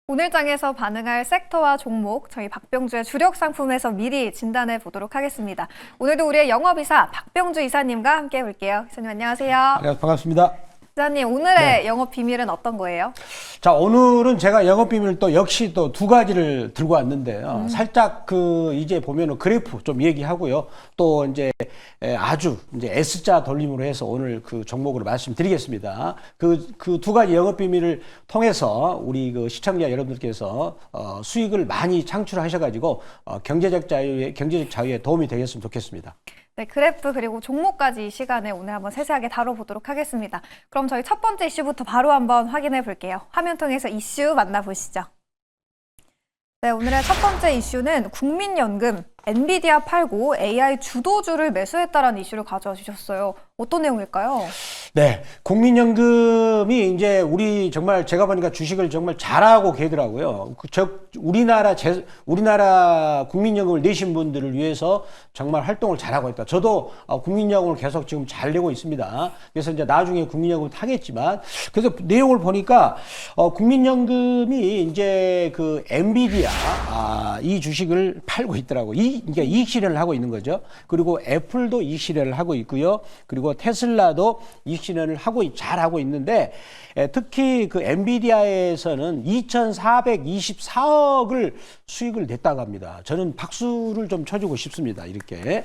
오늘 장에서 반응할 섹터와 종목, 저희 박병주의 주력 상품에서 미리 진단해 보도록 하겠습니다. 오늘도 우리의 영업이사 박병주 이사님과 함께 해볼게요. 이사님 안녕하세요. 네, 반갑습니다. 이사님 오늘의 영업 비밀은 어떤 거예요? 자, 오늘은 제가 영업 비밀 또 역시 또 두 가지를 들고 왔는데요. 살짝 이제 보면은 그래프 좀 얘기하고요. 또 이제 아주 이제 S자 돌림으로 해서 오늘 그 종목으로 말씀드리겠습니다. 그 두 가지 영업 비밀을 통해서 우리 그 시청자 여러분들께서 수익을 많이 창출하셔가지고 경제적 자유에 도움이 되겠으면 좋겠습니다. 네, 그래프 그리고 종목까지 이 시간에 오늘 한번 세세하게 다뤄보도록 하겠습니다. 그럼 저희 첫 번째 이슈부터 바로 한번 확인해 볼게요. 화면 통해서 이슈 만나보시죠. 네, 오늘의 첫 번째 이슈는 국민연금, 엔비디아 팔고 AI 주도주를 매수했다라는 이슈를 가져와 주셨어요. 어떤 내용일까요? 네, 국민연금이 이제 우리 정말 제가 보니까 주식을 정말 잘하고 계더라고요. 우리나라 국민연금을 내신 분들을 위해서 정말 활동을 잘하고 있다. 저도 국민연금을 계속 지금 잘 내고 있습니다. 그래서 이제 나중에 국민연금을 타겠지만, 그래서 내용을 보니까 국민연금이 이제 그 엔비디아 이 주식을 팔고 있더라고요. 그러니까 이익 실현을 하고 있는 거죠. 그리고 애플도 이익 실현을 하고 있고요. 그리고 테슬라도 이익 실현을 잘 하고 있는데, 특히 그 엔비디아에서는 2,424억을 수익을 냈다고 합니다. 저는 박수를 좀 쳐주고 싶습니다. 이렇게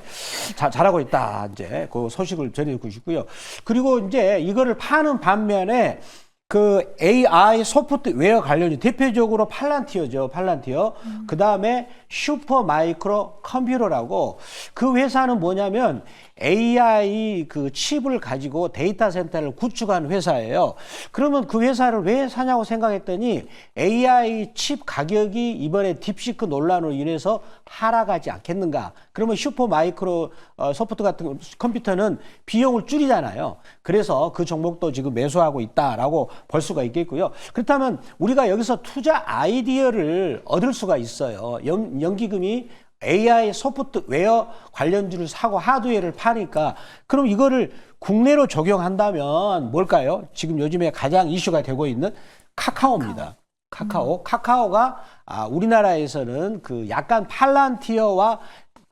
잘하고 있다. 이제 그 소식을 전해드리고 싶고요. 그리고 이제 이거를 파는 반면에 그 AI 소프트웨어 관련이 대표적으로 팔란티어죠. 팔란티어. 그 다음에 슈퍼 마이크로 컴퓨터라고, 그 회사는 뭐냐면 AI 그 칩을 가지고 데이터 센터를 구축한 회사예요. 그러면 그 회사를 왜 사냐고 생각했더니 AI 칩 가격이 이번에 딥시크 논란으로 인해서 하락하지 않겠는가. 그러면 슈퍼 마이크로 소프트 같은 컴퓨터는 비용을 줄이잖아요. 그래서 그 종목도 지금 매수하고 있다라고 볼 수가 있겠고요. 그렇다면 우리가 여기서 투자 아이디어를 얻을 수가 있어요. 연기금이 AI 소프트웨어 관련주를 사고 하드웨어를 파니까, 그럼 이거를 국내로 적용한다면 뭘까요? 지금 요즘에 가장 이슈가 되고 있는 카카오입니다. 카카오가 우리나라에서는 그 약간 팔란티어와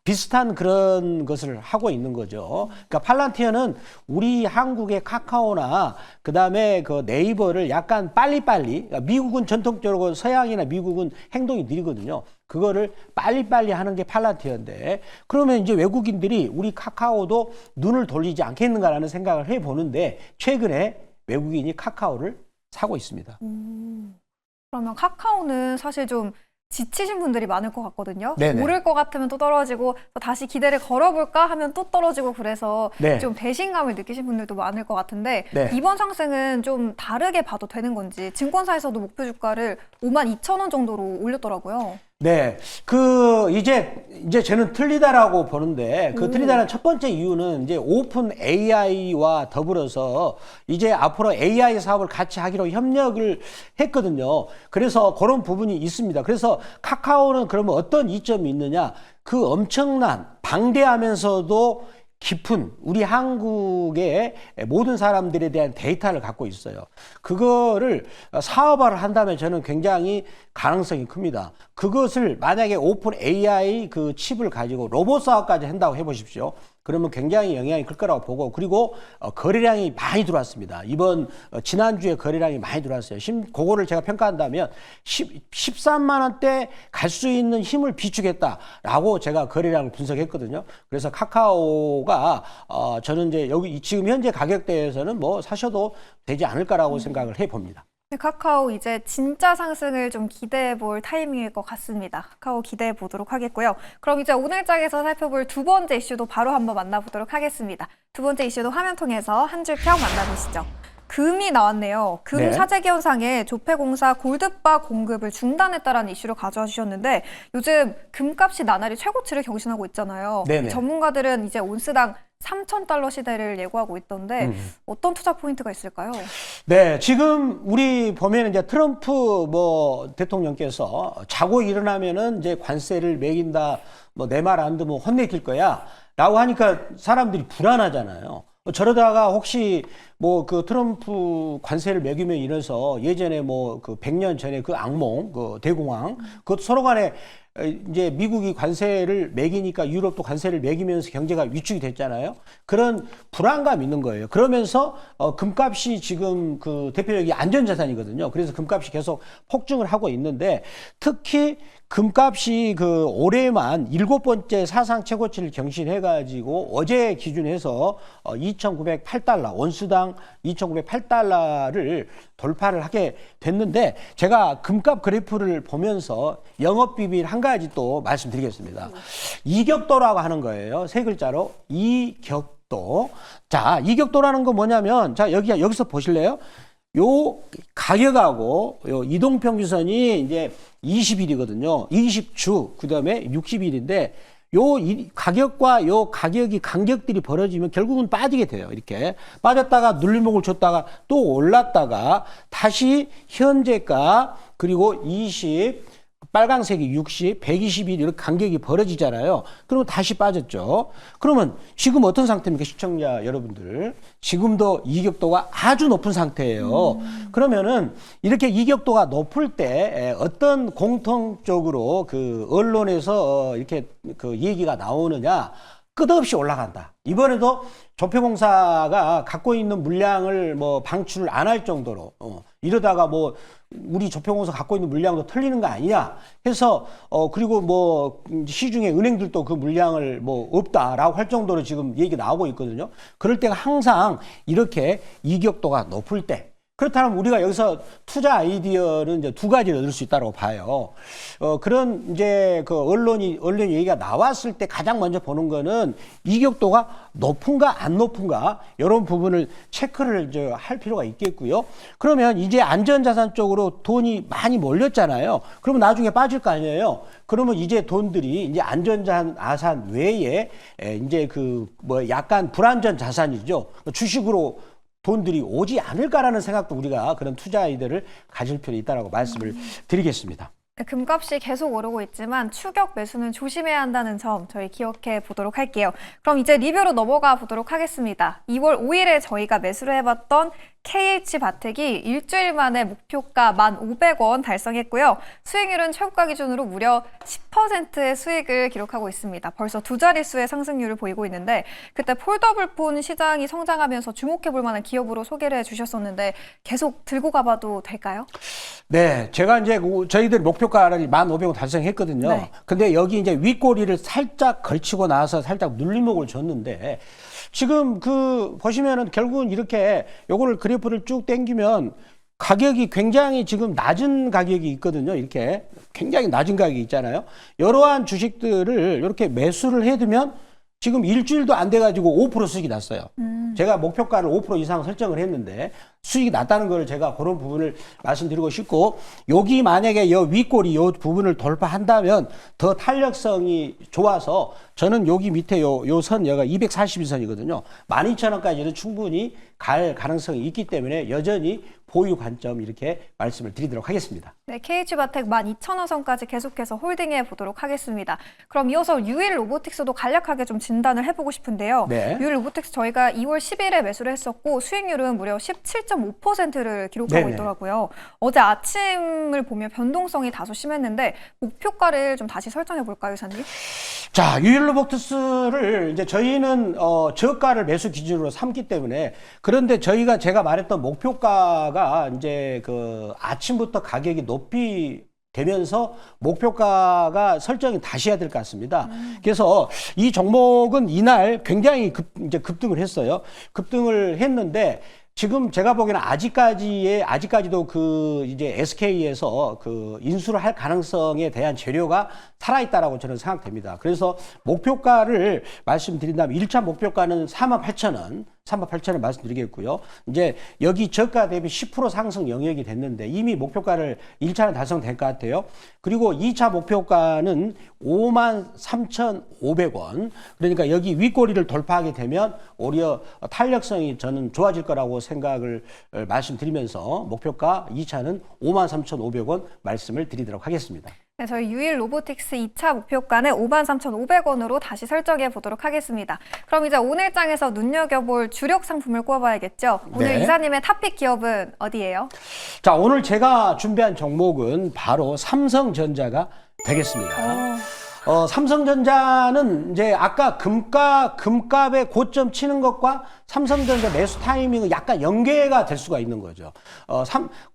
비슷한 그런 것을 하고 있는 거죠. 그러니까 팔란티어는 우리 한국의 카카오나 그 다음에 그 네이버를 약간 빨리빨리, 그러니까 미국은 전통적으로 서양이나 미국은 행동이 느리거든요. 그거를 빨리빨리 하는 게 팔란티어인데, 그러면 이제 외국인들이 우리 카카오도 눈을 돌리지 않겠는가라는 생각을 해보는데, 최근에 외국인이 카카오를 사고 있습니다. 그러면 카카오는 사실 좀 지치신 분들이 많을 것 같거든요. 네네. 오를 것 같으면 또 떨어지고, 또 다시 기대를 걸어볼까 하면 또 떨어지고, 그래서 네. 좀 배신감을 느끼신 분들도 많을 것 같은데, 네. 이번 상승은 좀 다르게 봐도 되는 건지, 증권사에서도 목표 주가를 52,000원 정도로 올렸더라고요. 네, 이제 저는 틀리다라고 보는데, 그 틀리다는 첫 번째 이유는 이제 오픈 AI와 더불어서 이제 앞으로 AI 사업을 같이 하기로 협력을 했거든요. 그래서 그런 부분이 있습니다. 그래서 카카오는 그러면 어떤 이점이 있느냐? 그 엄청난 방대하면서도 깊은 우리 한국의 모든 사람들에 대한 데이터를 갖고 있어요. 그거를 사업화를 한다면 저는 굉장히 가능성이 큽니다. 그것을 만약에 오픈 AI 그 칩을 가지고 로봇 사업까지 한다고 해보십시오. 그러면 굉장히 영향이 클 거라고 보고, 그리고 거래량이 많이 들어왔습니다. 지난주에 거래량이 많이 들어왔어요. 그거를 제가 평가한다면 13만 원대 갈 수 있는 힘을 비추겠다라고 제가 거래량을 분석했거든요. 그래서 카카오가 저는 이제 여기 지금 현재 가격대에서는 뭐 사셔도 되지 않을까라고 생각을 해봅니다. 카카오 이제 진짜 상승을 좀 기대해 볼 타이밍일 것 같습니다. 카카오 기대해 보도록 하겠고요. 그럼 이제 오늘 장에서 살펴볼 두 번째 이슈도 바로 한번 만나보도록 하겠습니다. 두 번째 이슈도 화면 통해서 한 줄 평 만나보시죠. 금이 나왔네요. 금 네. 사재기 현상에 조폐공사 골드바 공급을 중단했다라는 이슈를 가져와 주셨는데, 요즘 금값이 나날이 최고치를 경신하고 있잖아요. 네네. 전문가들은 이제 온스당 3,000달러 시대를 예고하고 있던데 어떤 투자 포인트가 있을까요? 네, 지금 우리 보면 이제 트럼프 대통령께서 자고 일어나면은 이제 관세를 매긴다, 내 말 안 듣면 혼내킬 거야 라고 하니까 사람들이 불안하잖아요. 저러다가 혹시 뭐 그 트럼프 관세를 매기면 이래서 예전에 뭐 그 100년 전에 그 악몽, 그 대공황, 그것도 서로 간에 이제 미국이 관세를 매기니까 유럽도 관세를 매기면서 경제가 위축이 됐잖아요. 그런 불안감이 있는 거예요. 그러면서 금값이 지금 그 대표적인 안전자산이거든요. 그래서 금값이 계속 폭증을 하고 있는데 특히 금값이 그 올해만 7번째 사상 최고치를 경신해가지고 어제 기준해서 2,908달러, 원수당 2,908달러를 돌파를 하게 됐는데 제가 금값 그래프를 보면서 영업비밀 한 가지 또 말씀드리겠습니다. 이격도라고 하는 거예요. 세 글자로 이격도. 자, 이격도라는 건 뭐냐면 자, 여기서 보실래요? 요 가격하고 요 이동평균선이 이제 20일이거든요. 20주, 그 다음에 60일인데 가격과 요 가격이 간격들이 벌어지면 결국은 빠지게 돼요. 이렇게 빠졌다가 눌림목을 줬다가 또 올랐다가 다시 현재가 그리고 20, 빨강색이 60, 120일 이렇게 간격이 벌어지잖아요. 그러면 다시 빠졌죠. 그러면 지금 어떤 상태입니까? 시청자 여러분들. 지금도 이격도가 아주 높은 상태예요. 그러면은 이렇게 이격도가 높을 때 어떤 공통적으로 그 언론에서 이렇게 그 얘기가 나오느냐. 끝없이 올라간다. 이번에도 조폐공사가 갖고 있는 물량을 뭐 방출을 안 할 정도로 이러다가 뭐 우리 조폐공사 갖고 있는 물량도 털리는 거 아니냐 해서 그리고 뭐 시중에 은행들도 그 물량을 뭐 없다라고 할 정도로 지금 얘기 나오고 있거든요. 그럴 때가 항상 이렇게 이격도가 높을 때 그렇다면 우리가 여기서 투자 아이디어는 이제 두 가지를 얻을 수 있다고 봐요. 그런 이제 그 언론 얘기가 나왔을 때 가장 먼저 보는 거는 이격도가 높은가 안 높은가 이런 부분을 체크를 이제 할 필요가 있겠고요. 그러면 이제 안전자산 쪽으로 돈이 많이 몰렸잖아요. 그러면 나중에 빠질 거 아니에요. 그러면 이제 돈들이 이제 안전자산 외에 이제 그 뭐 약간 불안전 자산이죠. 주식으로 돈들이 오지 않을까라는 생각도 우리가 그런 투자 아이디어를 가질 필요 있다라고 말씀을 드리겠습니다. 금값이 계속 오르고 있지만 추격 매수는 조심해야 한다는 점 저희 기억해 보도록 할게요. 그럼 이제 리뷰로 넘어가 보도록 하겠습니다. 2월 5일에 저희가 매수를 해봤던 KH바텍이 일주일 만에 목표가 1,500원 달성했고요. 수익률은 최고가 기준으로 무려 10%의 수익을 기록하고 있습니다. 벌써 두 자릿수의 상승률을 보이고 있는데 그때 폴더블폰 시장이 성장하면서 주목해 볼 만한 기업으로 소개를 해주셨었는데 계속 들고 가봐도 될까요? 네, 제가 이제 저희들 목표가를 1,500원 달성했거든요. 네. 근데 여기 이제 윗꼬리를 살짝 걸치고 나서 살짝 눌림목을 줬는데 지금 그 보시면은 결국은 이렇게 요거를 그래프를 쭉 당기면 가격이 굉장히 지금 낮은 가격이 있거든요. 이렇게 굉장히 낮은 가격이 있잖아요. 이러한 주식들을 이렇게 매수를 해두면 지금 일주일도 안 돼가지고 5% 수익이 났어요. 제가 목표가를 5% 이상 설정을 했는데 수익이 났다는 걸 제가 그런 부분을 말씀드리고 싶고 여기 만약에 요 윗꼬리 요 부분을 돌파한다면 더 탄력성이 좋아서 저는 여기 밑에 요 선 여기가 242선이거든요. 12,000원까지는 충분히 갈 가능성이 있기 때문에 여전히 보유 관점 이렇게 말씀을 드리도록 하겠습니다. 네, KH바텍 12,000원 선까지 계속해서 홀딩해 보도록 하겠습니다. 그럼 이어서 유일 로보틱스도 간략하게 좀 진단을 해보고 싶은데요. 네. 유일 로보틱스 저희가 2월 10일에 매수를 했었고 수익률은 무려 17.5%를 기록하고 네네. 있더라고요. 어제 아침을 보면 변동성이 다소 심했는데 목표가를 좀 다시 설정해 볼까요, 이사님? 자, 유일 로보틱스를 이제 저희는 저가를 매수 기준으로 삼기 때문에 그런데 제가 말했던 목표가가 이제 그 아침부터 가격이 높이 되면서 목표가가 설정이 다시 해야 될 것 같습니다. 그래서 이 종목은 이날 굉장히 급등을 했어요. 급등을 했는데 지금 제가 보기에는 아직까지도 그 이제 SK에서 그 인수를 할 가능성에 대한 재료가 살아있다라고 저는 생각됩니다. 그래서 목표가를 말씀드린다면 1차 목표가는 48,000원 말씀드리겠고요. 이제 여기 저가 대비 10% 상승 영역이 됐는데 이미 목표가를 1차는 달성된 것 같아요. 그리고 2차 목표가는 53,500원. 그러니까 여기 윗꼬리를 돌파하게 되면 오히려 탄력성이 저는 좋아질 거라고 생각을 말씀드리면서 목표가 2차는 53,500원 말씀을 드리도록 하겠습니다. 네, 저희 유일 로보틱스 2차 목표가는 53,500원으로 다시 설정해 보도록 하겠습니다. 그럼 이제 오늘장에서 눈여겨볼 주력 상품을 꼽아야겠죠. 오늘 네. 이사님의 탑픽 기업은 어디예요? 자, 오늘 제가 준비한 종목은 바로 삼성전자가 되겠습니다. 삼성전자는 이제 아까 금값의 고점 치는 것과 삼성전자 매수 타이밍은 약간 연계가 될 수가 있는 거죠.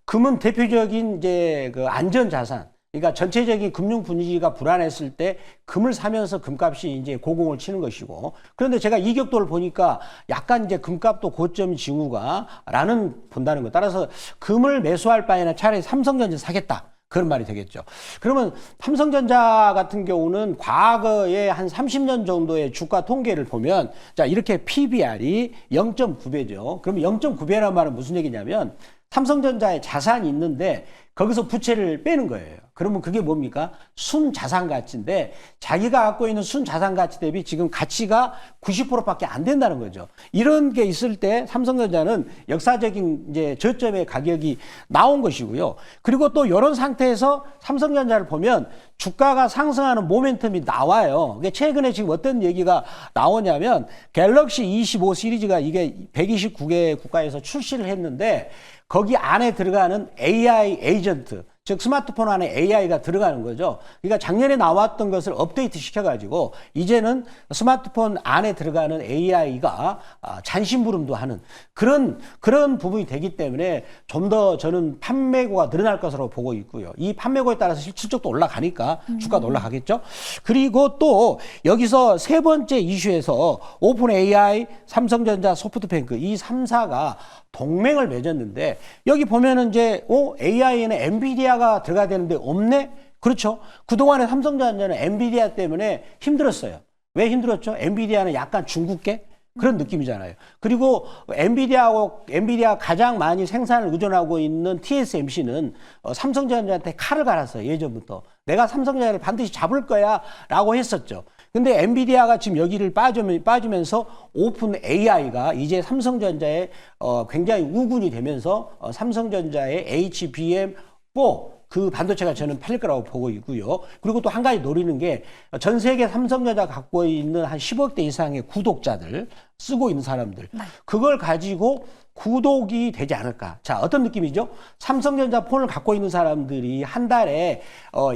금은 대표적인 이제 그 안전 자산. 그러니까 전체적인 금융 분위기가 불안했을 때 금을 사면서 금값이 이제 고공을 치는 것이고, 그런데 제가 이격도를 보니까 약간 이제 금값도 고점 징후가라는 본다는 것. 따라서 금을 매수할 바에는 차라리 삼성전자 사겠다. 그런 말이 되겠죠. 그러면 삼성전자 같은 경우는 과거에 한 30년 정도의 주가 통계를 보면, 자, 이렇게 PBR이 0.9배죠. 그러면 0.9배라는 말은 무슨 얘기냐면 삼성전자에 자산이 있는데 거기서 부채를 빼는 거예요. 그러면 그게 뭡니까? 순자산 가치인데 자기가 갖고 있는 순자산 가치 대비 지금 가치가 90%밖에 안 된다는 거죠. 이런 게 있을 때 삼성전자는 역사적인 이제 저점의 가격이 나온 것이고요. 그리고 또 이런 상태에서 삼성전자를 보면 주가가 상승하는 모멘텀이 나와요. 최근에 지금 어떤 얘기가 나오냐면 갤럭시 25 시리즈가 이게 129개 국가에서 출시를 했는데 거기 안에 들어가는 AI 에이전트, 즉 스마트폰 안에 AI가 들어가는 거죠. 그러니까 작년에 나왔던 것을 업데이트 시켜가지고 이제는 스마트폰 안에 들어가는 AI가 잔심부름도 하는 그런 부분이 되기 때문에 좀 더 저는 판매고가 늘어날 것으로 보고 있고요. 이 판매고에 따라서 실적도 올라가니까 주가도 올라가겠죠. 그리고 또 여기서 세 번째 이슈에서 오픈 AI, 삼성전자, 소프트뱅크 이 3사가 동맹을 맺었는데 여기 보면은 이제 AI에는 엔비디아가 들어가야 되는데 없네? 그렇죠. 그동안에 삼성전자는 엔비디아 때문에 힘들었어요. 왜 힘들었죠? 엔비디아는 약간 중국계? 그런 느낌이잖아요. 그리고 엔비디아가 가장 많이 생산을 의존하고 있는 TSMC는 삼성전자한테 칼을 갈았어요. 예전부터. 내가 삼성전자를 반드시 잡을 거야 라고 했었죠. 근데 엔비디아가 지금 여기를 빠지면서 오픈 AI가 이제 삼성전자에 굉장히 우군이 되면서 삼성전자의 HBM4 그 반도체가 저는 팔릴 거라고 보고 있고요. 그리고 또 한 가지 노리는 게 전 세계 삼성전자 갖고 있는 한 10억 대 이상의 구독자들 쓰고 있는 사람들 그걸 가지고 구독이 되지 않을까. 자, 어떤 느낌이죠? 삼성전자 폰을 갖고 있는 사람들이 한 달에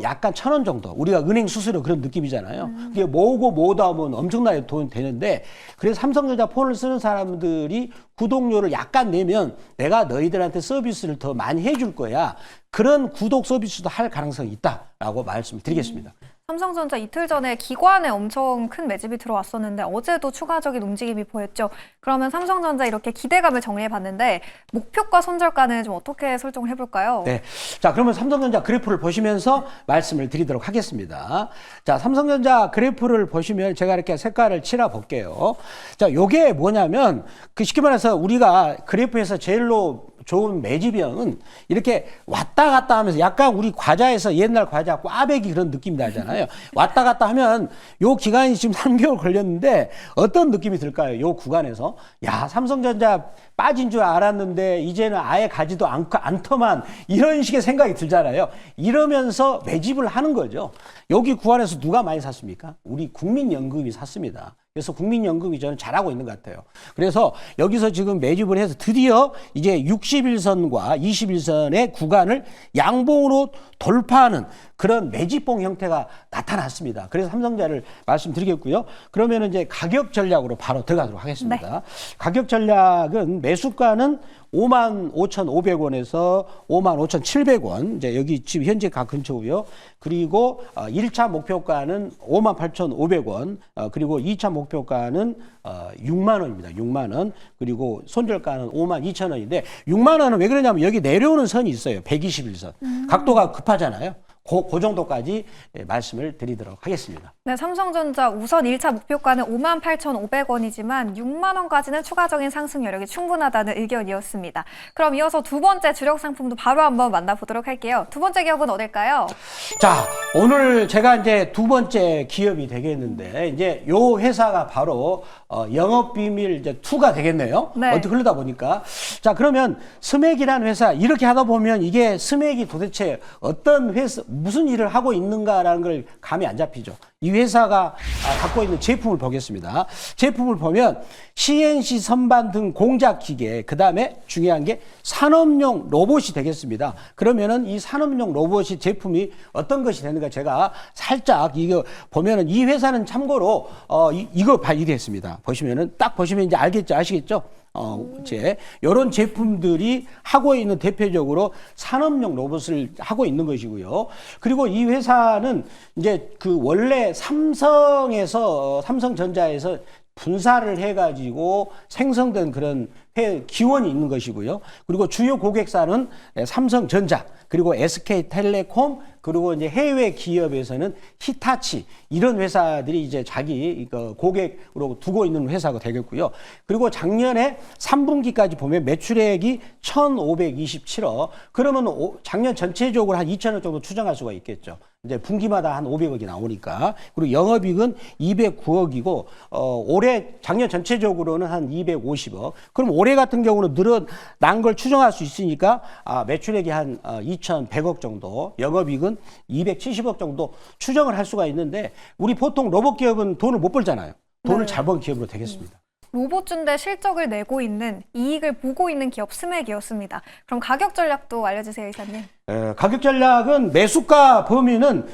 약간 1,000원 정도. 우리가 은행 수수료 그런 느낌이잖아요. 그게 모으고 모으다 보면 엄청나게 돈 되는데 그래서 삼성전자 폰을 쓰는 사람들이 구독료를 약간 내면 내가 너희들한테 서비스를 더 많이 해줄 거야. 그런 구독 서비스도 할 가능성이 있다라고 말씀을 드리겠습니다. 삼성전자 이틀 전에 기관에 엄청 큰 매집이 들어왔었는데 어제도 추가적인 움직임이 보였죠. 그러면 삼성전자 이렇게 기대감을 정리해봤는데 목표가 손절가는 좀 어떻게 설정을 해볼까요? 네, 자 그러면 삼성전자 그래프를 보시면서 말씀을 드리도록 하겠습니다. 자, 삼성전자 그래프를 보시면 제가 이렇게 색깔을 칠해 볼게요. 자, 요게 뭐냐면 쉽게 말해서 우리가 그래프에서 제일로 좋은 매집형은 이렇게 왔다 갔다 하면서 약간 우리 과자에서 옛날 과자 꽈배기 그런 느낌이 나잖아요. 왔다 갔다 하면 요 기간이 지금 3개월 걸렸는데 어떤 느낌이 들까요? 요 구간에서 야, 삼성전자 빠진 줄 알았는데 이제는 아예 가지도 않더만 이런 식의 생각이 들잖아요. 이러면서 매집을 하는 거죠. 여기 구간에서 누가 많이 샀습니까? 우리 국민연금이 샀습니다. 그래서 국민연금이 저는 잘하고 있는 것 같아요. 그래서 여기서 지금 매집을 해서 드디어 이제 61선과 21선의 구간을 양봉으로 돌파하는 그런 매집봉 형태가 나타났습니다. 그래서 삼성전자를 말씀드리겠고요. 그러면 이제 가격 전략으로 바로 들어가도록 하겠습니다. 네. 가격 전략은 매수가는 55,500원에서 55,700원. 이제 여기 지금 현재 가 근처고요. 그리고 1차 목표가는 58,500원. 그리고 2차 목표가는 6만 원입니다. 6만 원. 그리고 손절가는 52,000원인데 6만 원은 왜 그러냐면 여기 내려오는 선이 있어요. 121선. 각도가 급하잖아요. 그 정도까지 말씀을 드리도록 하겠습니다. 네, 삼성전자 우선 1차 목표가는 58,500원이지만 6만 원까지는 추가적인 상승 여력이 충분하다는 의견이었습니다. 그럼 이어서 두 번째 주력 상품도 바로 한번 만나보도록 할게요. 두 번째 기업은 어딜까요? 자, 오늘 제가 이제 두 번째 기업이 되겠는데 이제 요 회사가 바로 영업비밀 이제 2가 되겠네요. 네. 어떻게 흐르다 보니까. 자, 그러면 스맥이라는 회사 이렇게 하다 보면 이게 스맥이 도대체 어떤 회사 무슨 일을 하고 있는가라는 걸 감이 안 잡히죠. 이 회사가 갖고 있는 제품을 보겠습니다. 제품을 보면 CNC 선반 등 공작 기계, 그다음에 중요한 게 산업용 로봇이 되겠습니다. 그러면은 이 산업용 로봇이 제품이 어떤 것이 되는가 제가 살짝 이거 보면은 이 회사는 참고로 이거 발휘했습니다. 보시면은 딱 보시면 이제 알겠죠, 아시겠죠? 이제 이런 제품들이 하고 있는 대표적으로 산업용 로봇을 하고 있는 것이고요. 그리고 이 회사는 이제 그 원래 삼성전자에서 분사를 해가지고 생성된 그런 기원이 있는 것이고요. 그리고 주요 고객사는 삼성전자, 그리고 SK텔레콤, 그리고 이제 해외 기업에서는 히타치 이런 회사들이 이제 자기 고객으로 두고 있는 회사가 되겠고요. 그리고 작년에 3분기까지 보면 매출액이 1,527억. 그러면 작년 전체적으로 한 2천억 정도 추정할 수가 있겠죠. 이제 분기마다 한 500억이 나오니까. 그리고 영업이익은 209억이고 올해 작년 전체적으로는 한 250억. 그럼 올해 같은 경우는 늘어난 걸 추정할 수 있으니까 매출액이 한 2,100억 정도, 영업이익은 270억 정도 추정을 할 수가 있는데 우리 보통 로봇 기업은 돈을 못 벌잖아요. 돈을 네. 잘 번 기업으로 되겠습니다. 로봇주인데 실적을 내고 있는 이익을 보고 있는 기업 스맥이었습니다. 그럼 가격 전략도 알려주세요, 이사님. 가격 전략은 매수가 범위는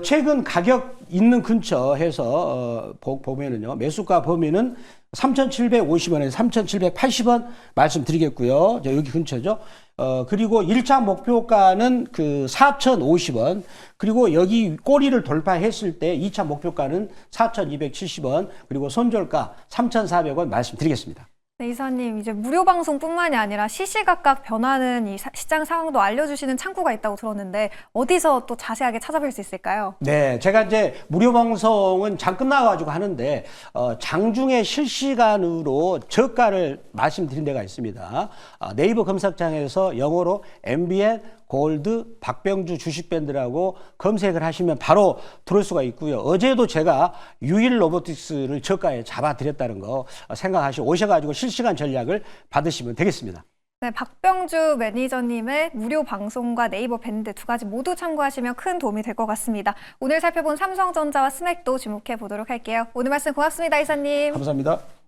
최근 가격 있는 근처 해서 보면은요, 매수가 범위는 3,750원에서 3,780원 말씀드리겠고요. 여기 근처죠. 그리고 1차 목표가는 그 4,050원, 그리고 여기 꼬리를 돌파했을 때 2차 목표가는 4,270원, 그리고 손절가 3,400원 말씀드리겠습니다. 네, 이사님, 이제 무료 방송뿐만이 아니라 시시각각 변하는 이 시장 상황도 알려주시는 창구가 있다고 들었는데 어디서 또 자세하게 찾아볼 수 있을까요? 네, 제가 이제 무료 방송은 장 끝나가지고 하는데 장중에 실시간으로 저가를 말씀드린 데가 있습니다. 네이버 검색창에서 영어로 MBN 골드 박병주 주식밴드라고 검색을 하시면 바로 들을 수가 있고요. 어제도 제가 유일 로보틱스를 저가에 잡아드렸다는 거 생각하시고 오셔가지고 실시간 전략을 받으시면 되겠습니다. 네, 박병주 매니저님의 무료 방송과 네이버 밴드 2가지 모두 참고하시면 큰 도움이 될 것 같습니다. 오늘 살펴본 삼성전자와 스맥도 주목해 보도록 할게요. 오늘 말씀 고맙습니다, 이사님. 감사합니다.